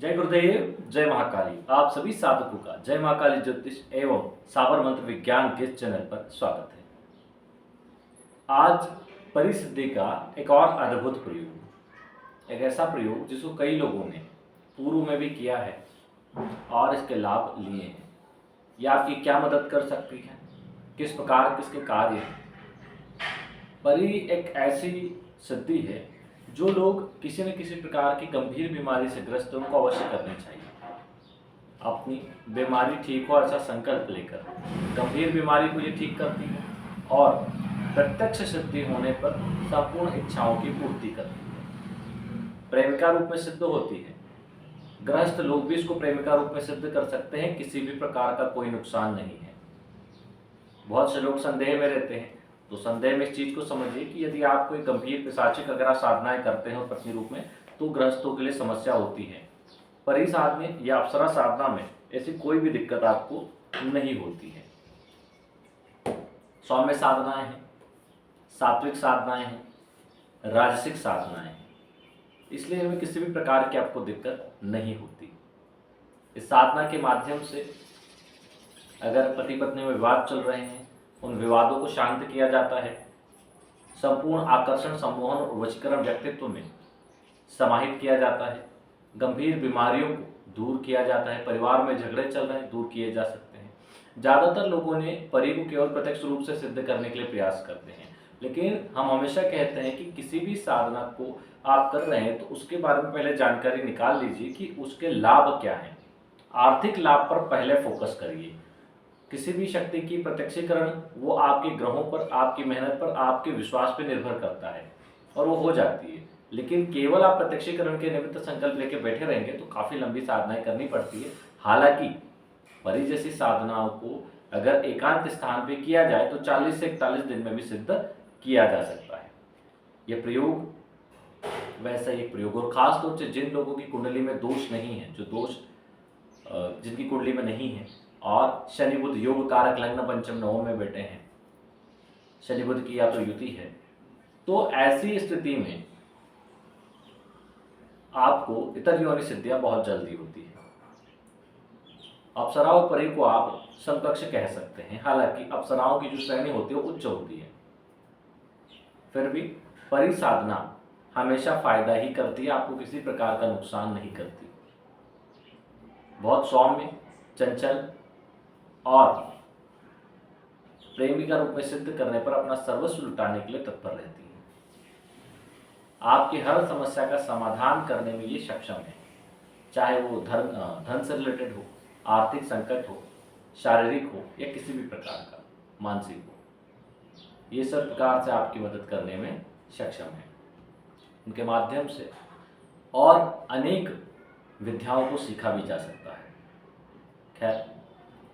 जय गुरुदेव, जय महाकाली। आप सभी साधकों का जय महाकाली ज्योतिष एवं साबर मंत्र विज्ञान के चैनल पर स्वागत है। आज परिसिद्धि का एक और अद्भुत प्रयोग, एक ऐसा प्रयोग जिसको कई लोगों ने पूर्व में भी किया है और इसके लाभ लिए हैं। यह आपकी क्या मदद कर सकती है, किस प्रकार किसके कार्य हैं। परि एक ऐसी सिद्धि है जो लोग किसी न किसी प्रकार की गंभीर बीमारी से ग्रस्त हैं, उनको अवश्य करनी चाहिए। अपनी बीमारी ठीक हो ऐसा संकल्प लेकर गंभीर बीमारी को ये ठीक करती है और प्रत्यक्ष सिद्धि होने पर संपूर्ण इच्छाओं की पूर्ति करती है। प्रेमिका रूप में सिद्ध होती है। गृहस्थ लोग भी इसको प्रेमिका रूप में सिद्ध कर सकते हैं, किसी भी प्रकार का कोई नुकसान नहीं है। बहुत से लोग संदेह में रहते हैं, तो संदेह में इस चीज़ को समझिए कि यदि आप कोई गंभीर पिशाचिक अगर आप साधनाएं करते हैं और पत्नी रूप में, तो गृहस्थों के लिए समस्या होती है। परि साधने या अप्सरा साधना में ऐसी कोई भी दिक्कत आपको नहीं होती है। सौम्य साधनाएं हैं, सात्विक साधनाएं हैं, राजसिक साधनाएं हैं, इसलिए इनमें किसी भी प्रकार की आपको दिक्कत नहीं होती। इस साधना के माध्यम से अगर पति पत्नी में विवाद चल रहे हैं, उन विवादों को शांत किया जाता है। संपूर्ण आकर्षण, सम्मोहन और वशीकरण व्यक्तित्व में समाहित किया जाता है। गंभीर बीमारियों को दूर किया जाता है। परिवार में झगड़े चल रहे हैं, दूर किए जा सकते हैं। ज़्यादातर लोगों ने परि को केवल प्रत्यक्ष रूप से सिद्ध करने के लिए प्रयास करते हैं, लेकिन हम हमेशा कहते हैं कि किसी भी साधना को आप कर रहे हैं तो उसके बारे में पहले जानकारी निकाल लीजिए कि उसके लाभ क्या हैं। आर्थिक लाभ पर पहले फोकस करिए। किसी भी शक्ति की प्रत्यक्षीकरण वो आपके ग्रहों पर, आपकी मेहनत पर, आपके विश्वास पर निर्भर करता है और वो हो जाती है। लेकिन केवल आप प्रत्यक्षीकरण के निमित्त संकल्प लेके बैठे रहेंगे तो काफ़ी लंबी साधनाएं करनी पड़ती है। हालांकि परि जैसी साधनाओं को अगर एकांत स्थान पे किया जाए तो 40 से 41 दिन में भी सिद्ध किया जा सकता है। यह प्रयोग वैसा एक प्रयोग, और खास तौर से जिन लोगों की कुंडली में दोष नहीं है, जो दोष जिनकी कुंडली में नहीं है और शनि बुध योग कारक लग्न पंचम नवम में बैठे हैं, शनि बुध की या तो युति है, तो ऐसी स्थिति में आपको इतर योनि सिद्धियां बहुत जल्दी होती है। अप्सरा और परि को आप समकक्ष कह सकते हैं। हालांकि अप्सराओं की जो श्रेणी होती है वो उच्च होती है, फिर भी परि साधना हमेशा फायदा ही करती है, आपको किसी प्रकार का नुकसान नहीं करती। बहुत सौम्य, चंचल और प्रेमिका रूप में सिद्ध करने पर अपना सर्वस्व लुटाने के लिए तत्पर रहती है। आपकी हर समस्या का समाधान करने में ये सक्षम है, चाहे वो धन से रिलेटेड हो, आर्थिक संकट हो, शारीरिक हो या किसी भी प्रकार का मानसिक हो। ये सब प्रकार से आपकी मदद करने में सक्षम है। उनके माध्यम से और अनेक विद्याओं को सीखा भी जा सकता है। खैर,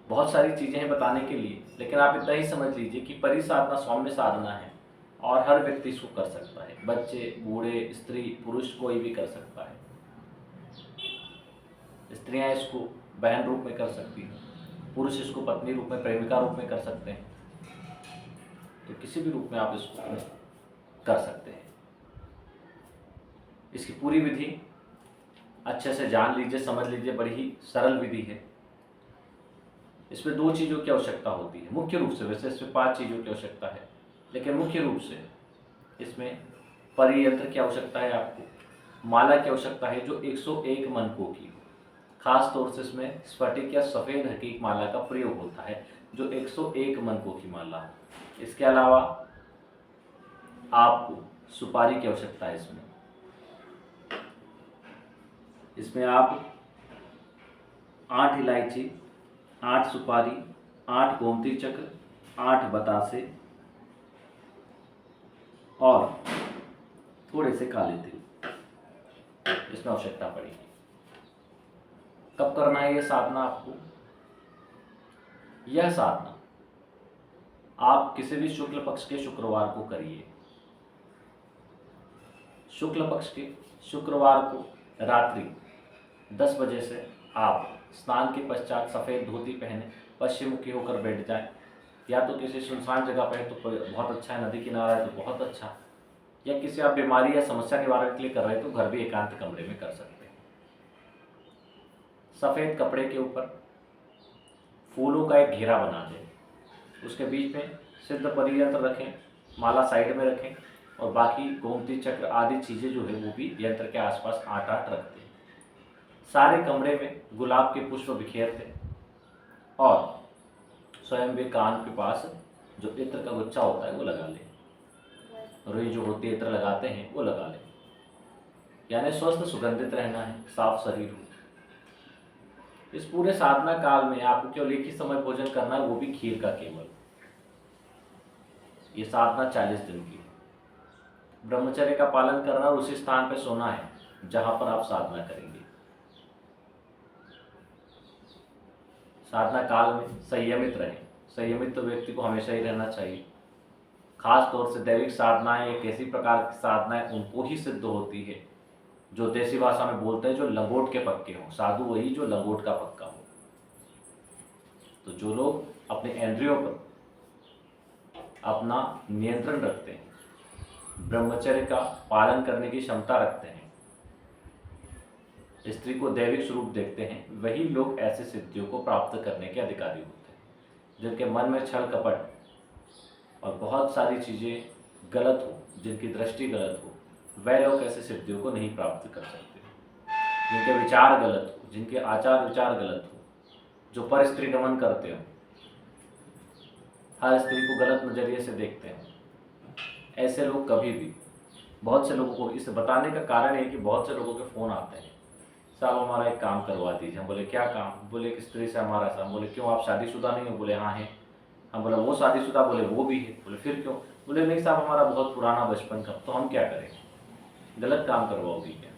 बहुत सारी चीज़ें हैं बताने के लिए, लेकिन आप इतना ही समझ लीजिए कि परि साधना सौम्य साधना है और हर व्यक्ति इसको कर सकता है। बच्चे, बूढ़े, स्त्री, पुरुष, कोई भी कर सकता है। स्त्रियां इसको बहन रूप में कर सकती हैं, पुरुष इसको पत्नी रूप में, प्रेमिका रूप में कर सकते हैं। तो किसी भी रूप में आप इसको कर सकते हैं। इसकी पूरी विधि अच्छे से जान लीजिए, समझ लीजिए। बड़ी ही सरल विधि है। इसमें 2 चीज़ों की आवश्यकता होती है मुख्य रूप से। वैसे इसमें 5 चीज़ों की आवश्यकता है, लेकिन मुख्य रूप से इसमें परियंत्र की आवश्यकता है, आपको माला की आवश्यकता है जो 101 मनकों की हो। खास तौर से इसमें स्फटिक या सफ़ेद हकीक माला का प्रयोग होता है जो 101 मनकों की माला है। इसके अलावा आपको सुपारी की आवश्यकता है। इसमें आप 8 इलायची, 8 सुपारी, 8 गोमती चक्र, 8 बतासे और थोड़े से काले तिल इसमें आवश्यकता पड़ेगी। कब करना है यह साधना आपको? यह साधना आप किसी भी शुक्ल पक्ष के शुक्रवार को करिए। शुक्ल पक्ष के शुक्रवार को रात्रि 10 बजे से आप स्नान के पश्चात सफ़ेद धोती पहने पश्चिम मुखी होकर बैठ जाएं। या तो किसी सुनसान जगह पर है तो बहुत अच्छा है, नदी किनारा है तो बहुत अच्छा, या किसी आप बीमारी या समस्या निवारण के लिए कर रहे हैं तो घर भी एकांत कमरे में कर सकते हैं। सफ़ेद कपड़े के ऊपर फूलों का एक घेरा बना दें, उसके बीच में सिद्ध परियंत्र रखें, माला साइड में रखें और बाकी गोमती चक्र आदि चीज़ें जो है वो भी यंत्र के आसपास 8-8 रख दें। सारे कमरे में गुलाब के पुष्प बिखेर दें और स्वयं भी कान के पास जो इत्र का गुच्छा होता है वो लगा लें। रुई जो होती है इत्र लगाते हैं वो लगा लें। यानी स्वस्थ सुगंधित रहना है, साफ शरीर हो। इस पूरे साधना काल में आपको केवल एक ही समय भोजन करना है, वो भी खीर का केवल। ये साधना 40 दिन की है। ब्रह्मचर्य का पालन करना और उसी स्थान पर सोना है जहां पर आप साधना करेंगे। साधना काल में संयमित रहें। संयमित तो व्यक्ति को हमेशा ही रहना चाहिए। खास तौर से दैविक साधनाएं एक ऐसी प्रकार की साधनाएं उनको ही सिद्ध होती है जो देसी भाषा में बोलते हैं जो लंगोट के पक्के हों। साधु वही जो लंगोट का पक्का हो। तो जो लोग अपने इंद्रियों पर अपना नियंत्रण रखते हैं, ब्रह्मचर्य का पालन करने की क्षमता रखते हैं, स्त्री को दैविक स्वरूप देखते हैं, वही लोग ऐसे सिद्धियों को प्राप्त करने के अधिकारी होते हैं। जिनके मन में छल कपट और बहुत सारी चीज़ें गलत हो, जिनकी दृष्टि गलत हो, वह लोग ऐसे सिद्धियों को नहीं प्राप्त कर सकते। जिनके विचार गलत हो, जिनके आचार विचार गलत हो, जो पर स्त्री गमन करते हो, हर स्त्री को गलत नज़रिए से देखते हैं, ऐसे लोग कभी भी, बहुत से लोगों को इसे बताने का कारण है कि बहुत से लोगों के फ़ोन आते हैं, साहब हमारा एक काम करवा दीजिए। हम बोले क्या काम? बोले कि स्त्री से हमारा ऐसा। हम बोले क्यों, आप शादीशुदा नहीं हो? बोले हाँ है। हम बोला वो शादीशुदा? बोले वो भी है। बोले फिर क्यों? बोले नहीं साहब हमारा बहुत पुराना बचपन का। तो हम क्या करें? गलत काम करवाओगी क्या?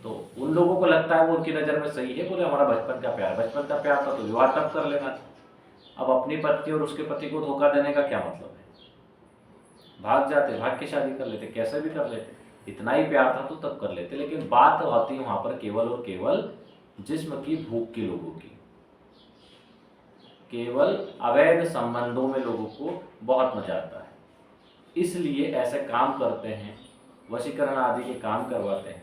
तो उन लोगों को लगता है वो उनकी नज़र में सही है। बोले हमारा बचपन का प्यार, बचपन का प्यार था तो विवाह तब कर लेना था। अब अपनी पत्नी और उसके पति को धोखा देने का क्या मतलब है? भाग जाते, भाग के शादी कर लेते, कैसे भी कर लेते। इतना ही प्यार था तो तब कर लेते। लेकिन बात होती है वहाँ पर केवल और केवल जिस्म की भूख की लोगों की। केवल अवैध संबंधों में लोगों को बहुत मजा आता है, इसलिए ऐसे काम करते हैं, वशीकरण आदि के काम करवाते हैं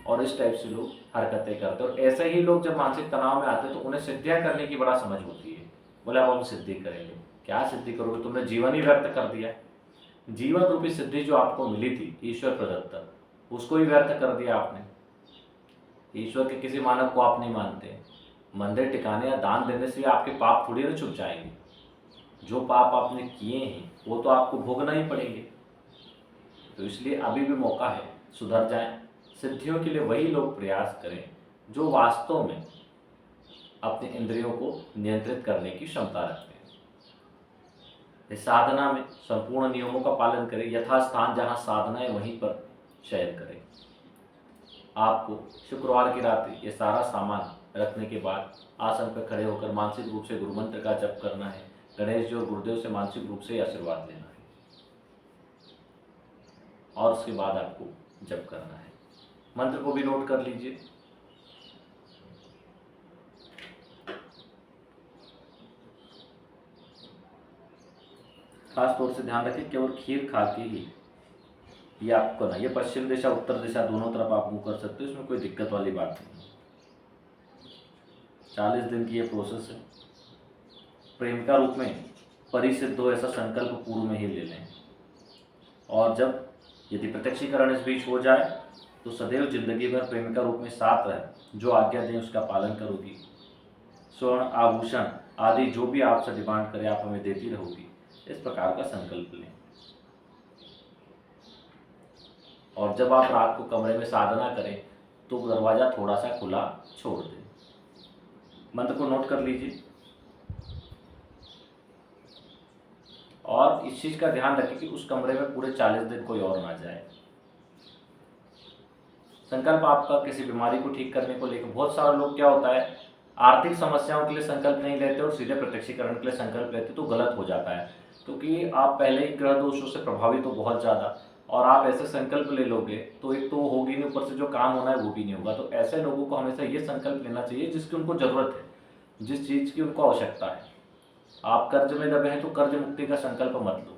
और इस टाइप से लोग हरकतें करते हैं। और ऐसे ही लोग जब मानसिक तनाव में आते हैं तो उन्हें सिद्धियां करने की बड़ा समझ होती है। बोले अब हम सिद्धि करेंगे। क्या सिद्धि करोगे? तुमने जीवन ही व्यर्थ कर दिया। जीवन रूपी सिद्धि जो आपको मिली थी ईश्वर प्रदत्त, उसको ही व्यर्थ कर दिया आपने। ईश्वर के किसी मानव को आप नहीं मानते। मंदिर टिकाने या दान देने से आपके पाप थोड़ी ना छुप जाएंगे। जो पाप आपने किए हैं वो तो आपको भोगना ही पड़ेंगे। तो इसलिए अभी भी मौका है, सुधर जाएं। सिद्धियों के लिए वही लोग प्रयास करें जो वास्तव में अपने इंद्रियों को नियंत्रित करने की क्षमता रखते हैं। इस साधना में संपूर्ण नियमों का पालन करें। यथास्थान जहाँ साधना है वहीं पर शयन करें। आपको शुक्रवार की रात ये सारा सामान रखने के बाद आसन पर खड़े होकर मानसिक रूप से गुरु मंत्र का जप करना है। गणेश जी और गुरुदेव से मानसिक रूप से आशीर्वाद लेना है और उसके बाद आपको जप करना है। मंत्र को भी नोट कर लीजिए। खास तौर से ध्यान रखें केवल खीर खा के ही ये आपको ना, ये पश्चिम दिशा उत्तर दिशा दोनों तरफ आप मुँह कर सकते हो, इसमें कोई दिक्कत वाली बात नहीं। 40 दिन की ये प्रोसेस है। प्रेम का रूप में परिसिद्ध हो ऐसा संकल्प पूर्व में ही ले लें और जब यदि प्रत्यक्षीकरण इस बीच हो जाए तो सदैव जिंदगी भर प्रेमिका रूप में साथ रहे, जो आज्ञा दें उसका पालन करोगी। स्वर्ण आभूषण आदि जो भी आपसे डिमांड करे आप हमें देती रहोगी, इस प्रकार का संकल्प लें। और जब आप रात को कमरे में साधना करें तो दरवाज़ा थोड़ा सा खुला छोड़ दें। मंत्र को नोट कर लीजिए और इस चीज़ का ध्यान रखें कि उस कमरे में पूरे 40 दिन कोई और ना जाए। संकल्प आपका किसी बीमारी को ठीक करने को लेकर, बहुत सारे लोग क्या होता है आर्थिक समस्याओं के लिए संकल्प नहीं लेते और सीधे प्रत्यक्षीकरण के लिए संकल्प लेते तो गलत हो जाता है, क्योंकि आप पहले ही ग्रह दोषों से प्रभावित हो बहुत ज़्यादा और आप ऐसे संकल्प ले लोगे तो एक तो होगी नहीं, ऊपर से जो काम होना है वो भी नहीं होगा। तो ऐसे लोगों को हमेशा ये संकल्प लेना चाहिए जिसकी उनको ज़रूरत है, जिस चीज़ की उनको आवश्यकता है। आप कर्ज में दबे हैं तो कर्ज मुक्ति का संकल्प मत लो।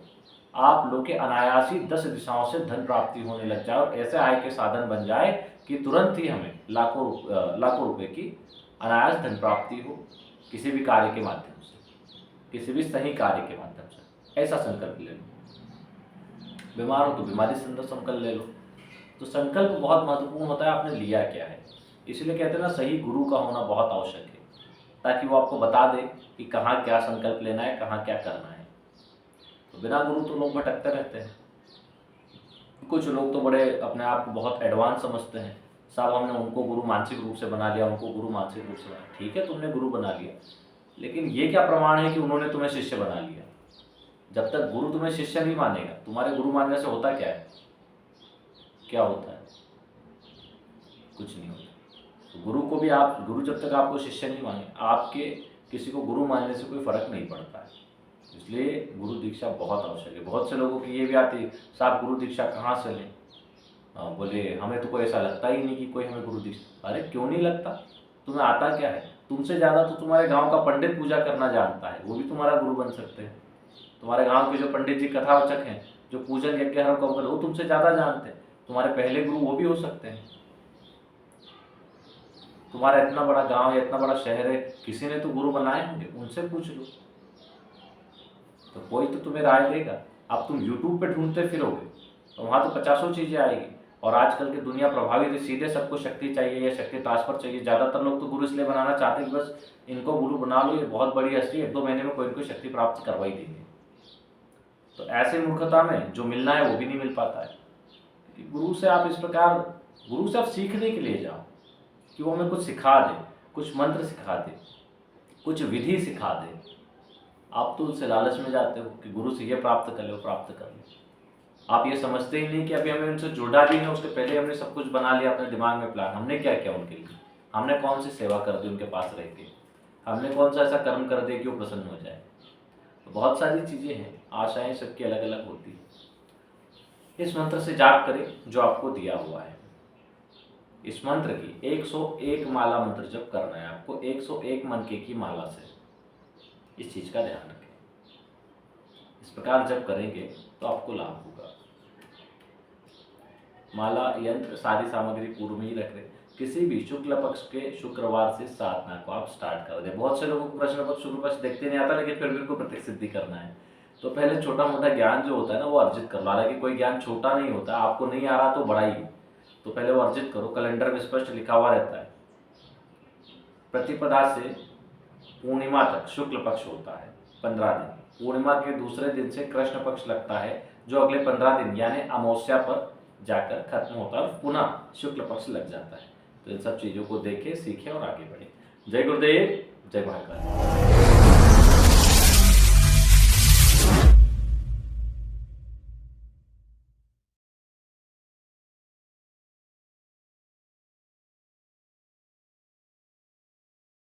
आप लोग के अनायासी 10 दिशाओं से धन प्राप्ति होने लग जाए और ऐसे आय के साधन बन जाए कि तुरंत ही हमें लाखों रुपए की अनायास धन प्राप्ति हो किसी भी कार्य के माध्यम से, किसी भी सही कार्य के माध्यम से, ऐसा संकल्प ले लो। बीमार हो तो बीमारी से संकल्प ले लो। तो संकल्प बहुत महत्वपूर्ण होता है, आपने लिया क्या है। इसलिए कहते हैं ना, सही गुरु का होना बहुत आवश्यक है, ताकि वो आपको बता दे कि कहाँ क्या संकल्प लेना है, कहाँ क्या करना है। तो बिना गुरु तो लोग भटकते रहते हैं। कुछ लोग तो बड़े अपने आप को बहुत एडवांस समझते हैं, साहब हमने उनको गुरु मानसिक रूप से बना लिया, उनको गुरु मानसिक रूप से बना। ठीक है, तुमने गुरु बना लिया, लेकिन ये क्या प्रमाण है कि उन्होंने तुम्हें शिष्य बना लिया। जब तक गुरु तुम्हें शिष्य नहीं मानेगा, तुम्हारे गुरु मानने से होता क्या है, क्या होता है, कुछ नहीं होता। तो गुरु को भी आप, गुरु जब तक आपको शिष्य नहीं माने, आपके किसी को गुरु मानने से कोई फर्क नहीं पड़ता है। इसलिए गुरु दीक्षा बहुत आवश्यक है। बहुत से लोगों की ये भी आती है, साहब गुरु दीक्षा कहाँ से लें। बोले हमें तो कोई ऐसा लगता ही नहीं कि कोई हमें गुरु दीक्षा। अरे क्यों नहीं लगता, तुम्हें आता क्या है। तुमसे ज़्यादा तो तुम्हारे गांव का पंडित पूजा करना जानता है, वो भी तुम्हारा गुरु बन सकते हैं। तुम्हारे गांव के जो पंडित जी कथावाचक हैं, जो पूजन यज्ञ हर को वो तुमसे ज़्यादा जानते हैं, तुम्हारे पहले गुरु वो भी हो सकते हैं। तुम्हारा इतना बड़ा गांव या इतना बड़ा शहर है, किसी ने तो गुरु बनाए होंगे, उनसे पूछ लो, तो कोई तो तुम्हें राय देगा। अब तुम यूट्यूब पे ढूंढते फिरोगे तो वहाँ तो पचासों चीज़ें आएगी। और आजकल की दुनिया प्रभावित है, सीधे सबको शक्ति चाहिए या शक्ति ट्रांसफर चाहिए। ज़्यादातर लोग तो गुरु इसलिए बनाना चाहते हैं कि बस इनको गुरु बना लो, ये बहुत बड़ी हस्ती है, 1-2 महीने में कोई इनको शक्ति प्राप्त करवा ही देंगे। तो ऐसे मूर्खता में जो मिलना है वो भी नहीं मिल पाता है। कि गुरु से आप इस प्रकार, गुरु से आप सीखने के लिए जाओ कि वो हमें कुछ सिखा दे, कुछ मंत्र सिखा दे, कुछ विधि सिखा दे। आप तो उससे लालच में जाते हो कि गुरु से ये प्राप्त कर लो, प्राप्त कर लो। आप ये समझते ही नहीं कि अभी हमें उनसे जुड़ा भी नहीं, उसके पहले हमने सब कुछ बना लिया अपने दिमाग में प्लान। हमने क्या किया उनके लिए, हमने कौन सी सेवा कर दी उनके पास रह के, हमने कौन सा ऐसा कर्म कर दिया कि वो प्रसन्न हो जाए। तो बहुत सारी चीज़ें हैं, आशाएं सबकी अलग अलग होती है। इस मंत्र से जाप करें जो आपको दिया हुआ है। इस मंत्र की 101 माला मंत्र जप करना है आपको, 101 मनके की माला से। इस चीज़ का ध्यान रखें। इस प्रकार जब करेंगे तो आपको लाभ होगा। माला यंत्र सारी सामग्री पूर्व में ही रख रहे। किसी भी शुक्ल पक्ष के शुक्रवार से साधना को आप स्टार्ट कर दें। बहुत से लोगों को कृष्ण पक्ष शुक्ल पक्ष देखते नहीं आता, लेकिन फिर भी उनको प्रत्यक्ष सिद्धि करना है। तो पहले छोटा मोटा ज्ञान जो होता है ना वो अर्जित कर लो। हालांकि कोई ज्ञान छोटा नहीं होता, आपको नहीं आ रहा तो बड़ा ही, तो पहले वो अर्जित करो। कैलेंडर में स्पष्ट लिखा हुआ रहता है, प्रतिपदा से पूर्णिमा तक शुक्ल पक्ष होता है 15 दिन। पूर्णिमा के दूसरे दिन से कृष्ण पक्ष लगता है, जो अगले 15 दिन यानी अमावस्या पर जाकर खत्म होता है, पुनः शुक्ल पक्ष लग जाता है। तो इन सब चीज़ों को देखें, सीखें और आगे बढ़े। जय गुरुदेव, जय महाकाल।